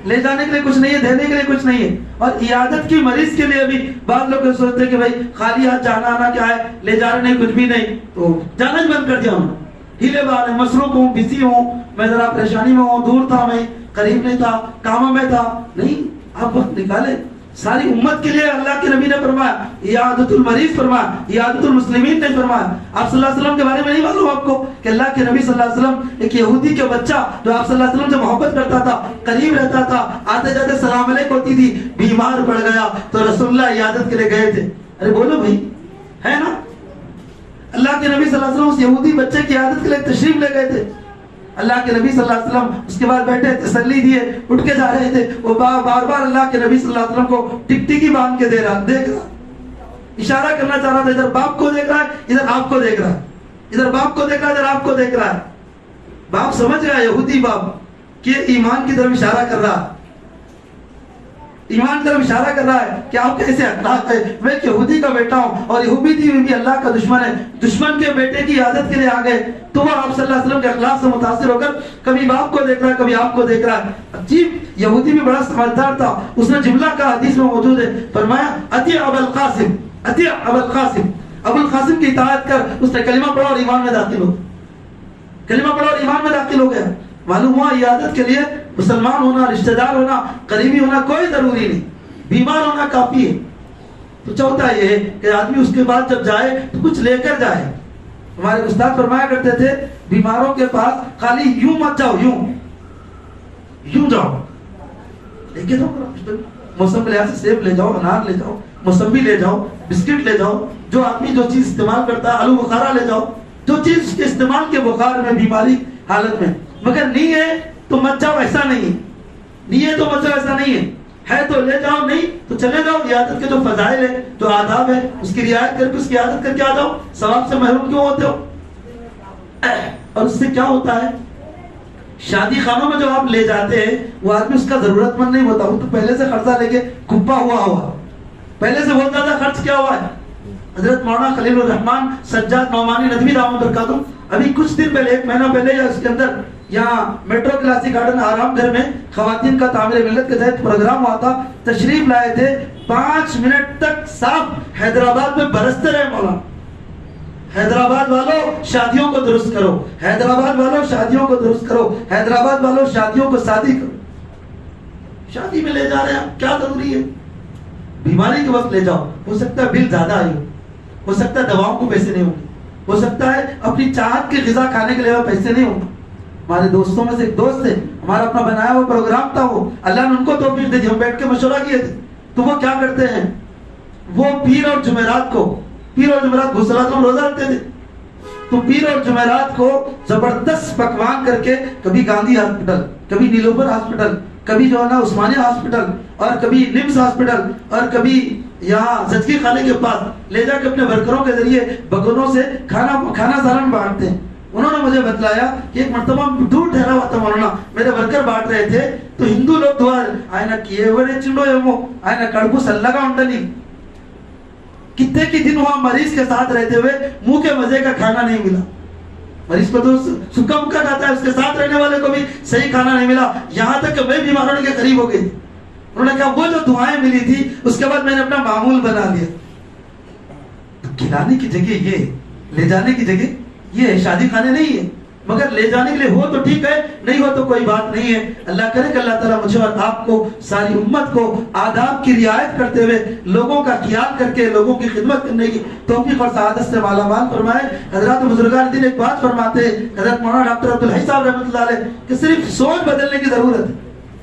لے جانے کے لیے کچھ نہیں ہے، دینے کے لیے کچھ نہیں ہے، اور عیادت کی مریض کے لیے بھی بعض لوگ سوچتے ہیں کہ بھائی خالی ہاتھ جانا آنا کیا ہے، لے جانے نہیں کچھ بھی نہیں، تو جانا ہی بند کر دیا انہوں نے۔ ہیلے بار ہے، مصروف ہوں، بزی ہوں، میں ذرا پریشانی میں ہوں، دور تھا، میں قریب نہیں تھا، کاموں میں تھا، نہیں، آپ وقت نکالے۔ ساری امت کے لیے اللہ کے نبی نے فرمایا عیادت المریض، فرمایا عیادت المسلمین نے فرمایا۔ آپ صلی اللہ علیہ وسلم کے بارے میں نہیں معلوم آپ کو کہ اللہ کے نبی صلی اللہ علیہ وسلم ایک یہودی کے بچہ جو آپ صلی اللہ علیہ وسلم سے محبت کرتا تھا، قریب رہتا تھا، آتے جاتے سلام علیکم ہوتی تھی، بیمار پڑ گیا تو رسول اللہ عیادت کے لیے گئے تھے۔ ارے بولو بھائی، ہے نا، اللہ کے نبی صلی اللہ علیہ وسلم اس یہودی بچے کی عیادت کے لیے تشریف لے گئے تھے۔ اللہ کے نبی صلی اللہ علیہ وسلم اس کے بعد بیٹھے، تسلی دیے، اٹھ کے جا رہے تھے، وہ بار بار اللہ کے نبی صلی اللہ علیہ وسلم کو ٹک ٹکی باندھ کے دیکھ رہا، اشارہ کرنا چاہ رہا تھا، ادھر باپ کو دیکھ رہا ہے، ادھر آپ کو دیکھ رہا ہے، ادھر باپ کو دیکھ رہا ہے، ادھر آپ کو دیکھ رہا ہے۔ باپ سمجھ رہا ہے، یہودی باپ، کہ ایمان کی طرف اشارہ کر رہا ہے، ایمان کی طرف اشارہ کر رہا ہے کہ آپ کیسے اخلاق ہے، میں ایک یہودی کا بیٹا ہوں اور یہودی بھی اللہ کا دشمن ہے، دشمن کے بیٹے کی عادت کے لیے آ گئے، تو وہ آپ صلی اللہ علیہ وسلم کے اخلاق سے متاثر ہو کر کبھی باپ کو دیکھ رہا ہے، کبھی آپ کو دیکھ رہا ہے۔ عجیب، یہودی بھی بڑا سمجھدار تھا، اس نے جملہ کا حدیث میں موجود ہے، فرمایا اطیع ابا القاسم، اطیع ابا القاسم، ابو القاسم کی اطاعت کر۔ اس نے کلمہ پڑھا اور ایمان میں داخل ہو، کلمہ پڑھا اور ایمان میں داخل ہو گیا۔ معلوم ہوا عیادت کے لیے مسلمان ہونا، رشتہ دار ہونا، قریبی ہونا کوئی ضروری نہیں، بیمار ہونا کافی ہے۔ تو چوتھا یہ ہے کہ آدمی اس کے بعد جب جائے تو کچھ لے کر جائے۔ ہمارے استاد فرمایا کرتے تھے بیماروں کے پاس خالی یوں مت جاؤ، یوں جاؤ، لے کے جاؤ، موسم کے لحاظ سے سیب لے جاؤ، انار لے جاؤ، موسمی لے جاؤ، بسکٹ لے جاؤ، جو آدمی جو چیز استعمال کرتا ہے، آلو بخارا لے جاؤ، جو چیز کے استعمال کے بخار میں، بیماری حالت میں، مگر نہیں ہے تو مت جاؤ، ایسا نہیں ہے، نہیں ہے تو مت جاؤ، ایسا نہیں ہے تو لے جاؤ، نہیں تو چلے جاؤ۔ عیادت کے جو فضائل ہے، جو آداب ہے، اس کی رعایت کر کے اس کی عیادت کر کے آ جاؤ، ثواب سے محروم کیوں ہوتے ہو؟ اور اس سے کیا ہوتا ہے، شادی خانوں میں جو آپ لے جاتے ہیں وہ آدمی اس کا ضرورت مند نہیں ہوتا، وہ تو پہلے سے قرضہ لے کے کھپا ہوا، پہلے سے بہت زیادہ خرچ کیا ہوا ہے۔ حضرت مولانا خلیل الرحمان سجاد نعمانی ندوی دامت برکاتہ ابھی کچھ دن پہلے، 1 مہینہ پہلے، یا اس کے اندر یہاں میٹرو کلاسک گارڈن آرام گھر میں خواتین کا تعمیر ملت کے تحت پروگرام ہوا تھا، تشریف لائے تھے، 5 منٹ تک صاف حیدرآباد میں برستے رہے مولانا، حیدرآباد والوں شادیوں کو درست کرو، حیدرآباد والوں شادیوں کو درست کرو، حیدرآباد والوں شادیوں کو شادی کرو. شادی میں لے جا رہے ہیں کیا ضروری ہے؟ بیماری کے وقت لے جاؤ، ہو سکتا ہے بل زیادہ آئی ہو سکتا ہے دواؤں کو پیسے نہیں ہوں گے، ہو سکتا ہے اپنی چاہت کی غذا کھانے کے لیے پیسے نہیں ہوں گے. ہمارے دوستوں میں سے ایک دوست ہے، ہمارا اپنا بنایا ہوا پروگرام تھا، وہ اللہ نے ان کو توفیق دی، ہم بیٹھ کے مشورہ کیے تھے. تو وہ کیا کرتے ہیں، وہ پیر اور جمعرات گھسرات میں روزہ رکھتے تھے. تو پیر اور جمعرات کو زبردست پکوان کر کے کبھی گاندھی ہاسپٹل، کبھی نیلوفر ہاسپٹل، کبھی جو ہے نا عثمانیہ ہاسپٹل، اور کبھی نمس ہاسپٹل، اور کبھی یہاں زچگی خانے کے پاس لے جا کے اپنے ورکروں کے ذریعے بگونوں سے کھانا سالن بانٹتے ہیں. انہوں نے مجھے بتلایا کہ ایک مرتبہ دور ٹھہرا ہوا تھا مولانا، میرے ورکر بانٹ رہے تھے تو ہندو لوگ دعا آئینہ کیے ہوئے چنڈو یمو آئینہ کڑبو سلہ کا انٹنی. کتنے کی دن وہاں مریض کے ساتھ رہتے ہوئے منہ کے مزے کا کھانا نہیں ملا. مریض کو تو سکا مکا کھاتا ہے، اس کے ساتھ رہنے والے کو بھی صحیح کھانا نہیں ملا، یہاں تک کہ میں بیمار ہونے کے قریب ہو گئی. انہوں نے کہا وہ جو دعائیں ملی تھی اس کے بعد میں نے اپنا معمول بنا لیا. کھلانے کی جگہ یہ، لے جانے کی جگہ یہ، شادی خانے نہیں ہے، مگر لے جانے کے لیے ہو تو ٹھیک ہے، نہیں ہو تو کوئی بات نہیں ہے. اللہ کرے کہ اللہ تعالیٰ مجھے اور آپ کو، ساری امت کو آداب کی رعایت کرتے ہوئے، لوگوں کا خیال کر کے لوگوں کی خدمت کرنے کی توفیق اور سعادت سے مالا مال فرمائے. حضرات بزرگان دین ایک بات فرماتے ہیں، حضرت مولانا ڈاکٹر عبدالحی صاحب رحمۃ اللہ علیہ، کہ صرف سوچ بدلنے کی ضرورت ہے.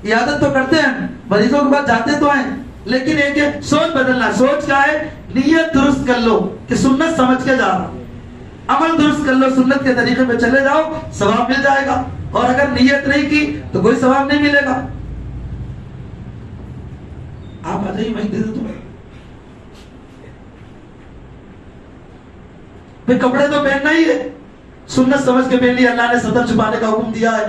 عیادت تو کرتے ہیں، مریضوں کے بعد جاتے تو ہیں، لیکن ایک ہے سوچ بدلنا. سوچ کیا ہے؟ نیت درست کر لو کہ سنت سمجھ کے جا رہا ہوں، عمل درست کر لو، سنت کے طریقے پہ چلے جاؤ، ثواب مل جائے گا. اور اگر نیت نہیں کی تو کوئی ثواب نہیں ملے گا. آپ آ جائیے، میں دے دوں تمہیں. بھئی کپڑے تو پہننا ہی ہے، سنت سمجھ کے پہن لیا، اللہ نے صدر چھپانے کا حکم دیا ہے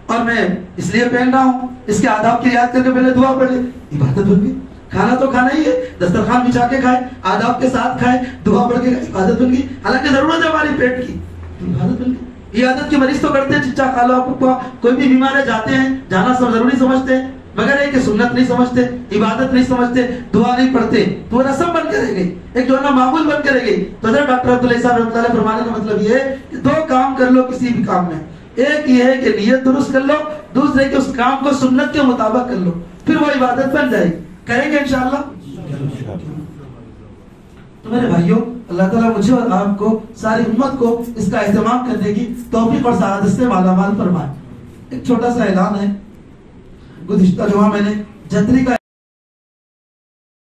اور میں اس لیے پہن رہا ہوں، اس کے آداب کی رعایت کر کے پہلے دعا پڑھ لی، عبادت بن گئی. کھانا تو کھانا ہی ہے، دسترخوان بچھا کے کھائے، آداب کے ساتھ کھائے، دعا پڑھ کے عبادت بن گئی. حالانکہ ضرورت ہے ہماری پیٹ کی، عبادت بن گئی. عیادت کے مریض تو کرتے ہیں، چچا خالہ پھپھا کوئی بھی بیمار ہے جاتے ہیں، جانا سب ضروری سمجھتے ہیں، مگر ایک کہ سنت نہیں سمجھتے، عبادت نہیں سمجھتے، دعا نہیں پڑھتے، تو وہ رسم بن کے رہ گئی، ایک جو ہے نا معمول بن کے رہ گئی. تو حضرت ڈاکٹر عبدالحی صاحب رحمۃ اللہ فرمانے کا مطلب یہ ہے کہ دو کام کر لو کسی بھی کام میں. ایک یہ ہے کہ نیت درست کر لو، دوسرے کہ اس کام کو سنت کے مطابق کر لو، پھر وہ عبادت بن جائے گی. کریں گے انشاءاللہ. تو میرے بھائیوں، اللہ تعالیٰ مجھے اور آپ کو، ساری امت کو اس کا اہتمام کرنے کی توفیق اور سعادت سے مالا مال فرمائے. ایک چھوٹا سا اعلان ہے، گزشتہ جمعہ میں نے جتری کا